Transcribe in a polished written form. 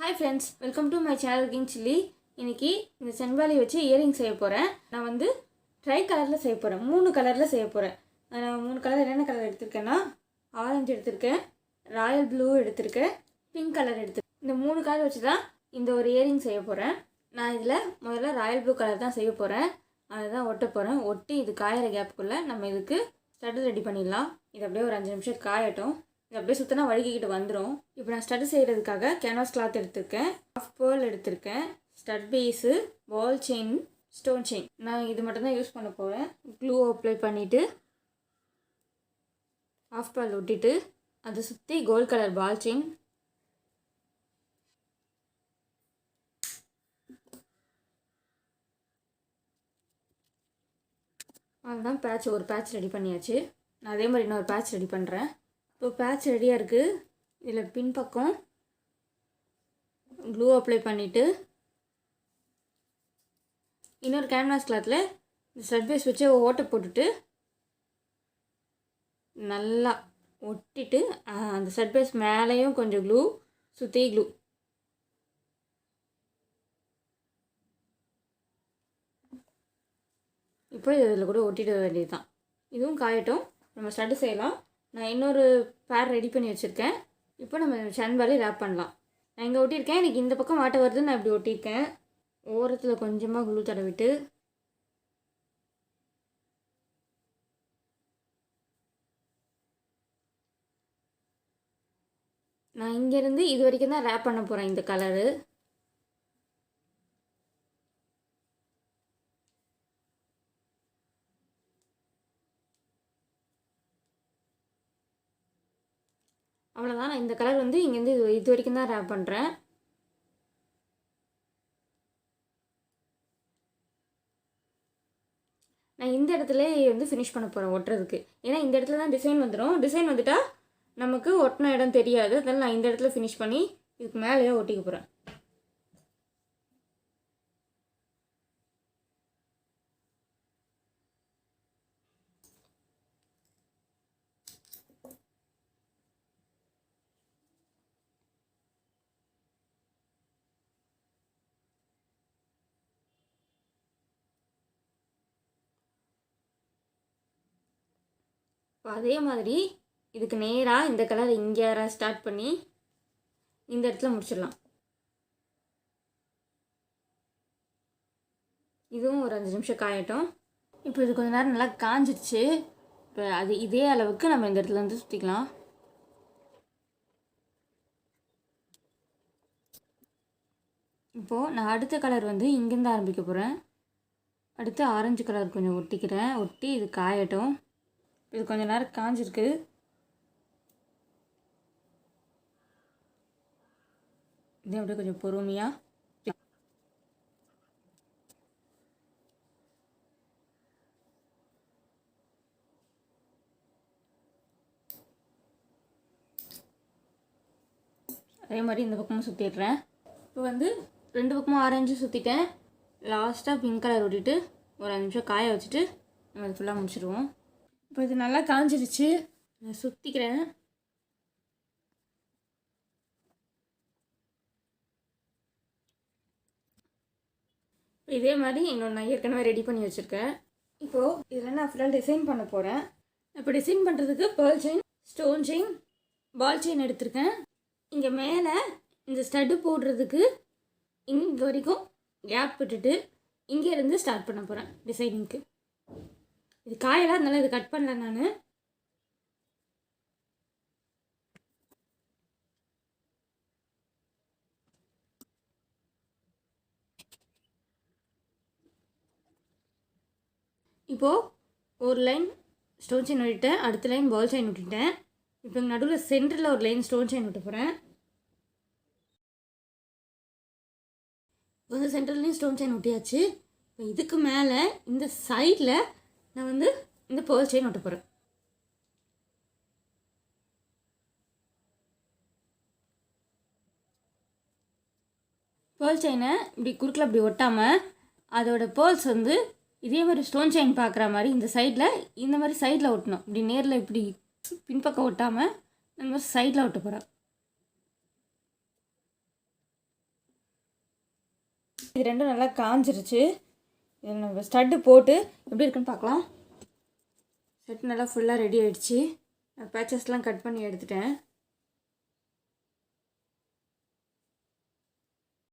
Hi friends, welcome to my channel King Chilli. இன்னைக்கு இந்த செண்பாலி வச்சு இயரிங் செய்ய போறேன். நான் வந்து ட்ரை கலர்ல செய்ய போறேன். மூணு கலர்ல செய்ய போறேன். நான் மூணு கலர் என்னென்ன கலர் எடுத்துர்க்கேன்னா ஆரஞ்சு எடுத்துர்க்கேன், ராயல் ப்ளூ எடுத்துர்க்கேன், பிங்க் கலர் எடுத்துர்க்கேன். இந்த மூணு கலர் வச்சு தான் இந்த ஒரு இயரிங் செய்ய போறேன். நான் இதுல முதல்ல ராயல் ப்ளூ கலர் தான் செய்ய போறேன். அதுதான் ஒட்ட போறேன். ஒட்டி இது காயற கேப்புக்குள்ள நம்ம இதுக்கு ஸ்டட் ரெடி பண்ணிடலாம். இது அப்படியே ஒரு 5 நிமிஷம் காயட்டும். இது அப்படியே சுற்றினா வழுகிக்கிட்டு வந்துடும். இப்போ நான் ஸ்டட் செய்கிறதுக்காக கேன்வாஸ் கிளாத் எடுத்திருக்கேன், ஆஃப் பேர்ல் எடுத்திருக்கேன், stud piece, ball chain, stone chain. நான் இது மட்டும்தான் யூஸ் பண்ண போகிறேன். க்ளூ அப்ளை பண்ணிவிட்டு ஆஃப் பேர்ல் ஒட்டிட்டு அதை சுற்றி கோல்ட் கலர் பால் செயின், அதுதான் பேட்ச். ஒரு பேட்ச் ரெடி பண்ணியாச்சு. நான் அதே மாதிரி இன்னொரு பேட்ச் ரெடி பண்ணுறேன். இப்போ பேட்ச் ரெடியாக இருக்குது. இதில் பின்பக்கம் க்ளூ அப்ளை பண்ணிவிட்டு இன்னொரு கேன்வாஸ் கிளாத்தில் இந்த ஸ்டட் பேஸ் வச்சு ஓட்டை போட்டுட்டு நல்லா ஒட்டிட்டு அந்த ஸ்டட் பேஸ் மேலேயும் கொஞ்சம் க்ளூ, சுற்றி க்ளூ. இப்போ இதில் கூட ஒட்டிட வேண்டியது தான். இதுவும் காயட்டும், நம்ம ஸ்டட் செய்யலாம். நான் இன்னொரு பேர் ரெடி பண்ணி வச்சுருக்கேன். இப்போ நம்ம சண்பாலி ரேப் பண்ணலாம். நான் இங்கே ஒட்டியிருக்கேன். எனக்கு இந்த பக்கம் வாட்டை வருது, நான் இப்படி ஒட்டியிருக்கேன். ஓரத்தில் கொஞ்சமாக க்ளூ தடவிட்டு நான் இங்கேருந்து இது வரைக்கும் தான் ரேப் பண்ண போகிறேன் இந்த கலரு. அவ்வளோதான். நான் இந்த கலர் வந்து இங்கேருந்து இது வரைக்கும் தான் ரேப் பண்ணுறேன். நான் இந்த இடத்துல வந்து ஃபினிஷ் பண்ண போகிறேன் ஒட்டுறதுக்கு. ஏன்னா இந்த இடத்துல தான் டிசைன் வந்துடும். டிசைன் வந்துட்டால் நமக்கு ஒட்டின இடம் தெரியாது. அதனால் நான் இந்த இடத்துல ஃபினிஷ் பண்ணி இதுக்கு மேலேயே ஒட்டிக்க போகிறேன். இப்போ அதே மாதிரி இதுக்கு நேராக இந்த கலர் இங்கே ஸ்டார்ட் பண்ணி இந்த இடத்துல முடிச்சிடலாம். இதுவும் ஒரு 5 நிமிஷம் காயட்டும். இப்போ இது கொஞ்சம் நேரம் நல்லா காஞ்சிடுச்சு. இப்போ அது இதே அளவுக்கு நம்ம இந்த இடத்துல வந்து சுற்றிக்கலாம். இப்போது நான் அடுத்த கலர் வந்து இங்கேருந்து ஆரம்பிக்க போகிறேன். அடுத்து ஆரஞ்சு கலர் கொஞ்சம் ஒட்டிக்கிறேன். ஒட்டி இது காயட்டும். இது கொஞ்சம் நேரம் காஞ்சிருக்கு. இது அப்படியே கொஞ்சம் பொறுமையாக அதே மாதிரி இந்த பக்கமும் சுற்றிடுறேன். இப்போ வந்து 2 பக்கமும் ஆரஞ்சு சுற்றிட்டேன். லாஸ்ட்டாக பிங்க் கலர் ஒட்டிட்டு ஒரு 5 நிமிஷம் காய வச்சுட்டு நம்ம இது ஃபுல்லாக முடிச்சிடுவோம். இப்போ இது நல்லா காஞ்சிருச்சு. நான் சுற்றிக்கிறேன். இதே மாதிரி இன்னொன்று நான் ஏற்கனவே ரெடி பண்ணி வச்சுருக்கேன். இப்போது இதில் நான் ஃபுல்லாக டிசைன் பண்ண போகிறேன். இப்போ டிசைன் பண்ணுறதுக்கு pearl chain, stone chain, ball chain எடுத்திருக்கேன். இங்கே மேலே இந்த ஸ்டட்டு போடுறதுக்கு இங்கே வரைக்கும் கேப் விட்டுட்டு இங்கேருந்து ஸ்டார்ட் பண்ண போகிறேன் டிசைனிங்க்கு. இது காயெல்லாம் இருந்தாலும் இது கட் பண்ணல நான். இப்போது ஒரு லைன் ஸ்டோன் செயின் விட்டுட்டேன், அடுத்த லைன் பால் செயின் விட்டுட்டேன். இப்போ நடுவில் சென்டரில் ஒரு லைன் ஸ்டோன் செயின் விட்டு போகிறேன். வந்து சென்டர்லேயும் ஸ்டோன் செயின் ஒட்டியாச்சு. இப்போ இதுக்கு மேலே இந்த சைடில் நான் வந்து இந்த பேர்ல் செயின் ஒட்ட போகிறேன். பேர்ல் செயினை இப்படி குறுக்கில் இப்படி ஒட்டாமல் அதோட பேர்ல்ஸ் வந்து இதே மாதிரி ஸ்டோன் செயின் பார்க்குற மாதிரி இந்த சைடில் இந்த மாதிரி சைடில் ஒட்டணும். இப்படி நேரில் இப்படி பின்பக்கம் ஒட்டாமல் இந்த மாதிரி சைடில் ஒட்ட போகிறேன். இது ரெண்டும் நல்லா காஞ்சிருச்சு. இதில் நம்ம ஸ்டட்டு போட்டு எப்படி இருக்குன்னு பார்க்கலாம். செட் நல்லா ஃபுல்லாக ரெடி ஆகிடுச்சு. பேச்சஸ்லாம் கட் பண்ணி எடுத்துட்டேன்.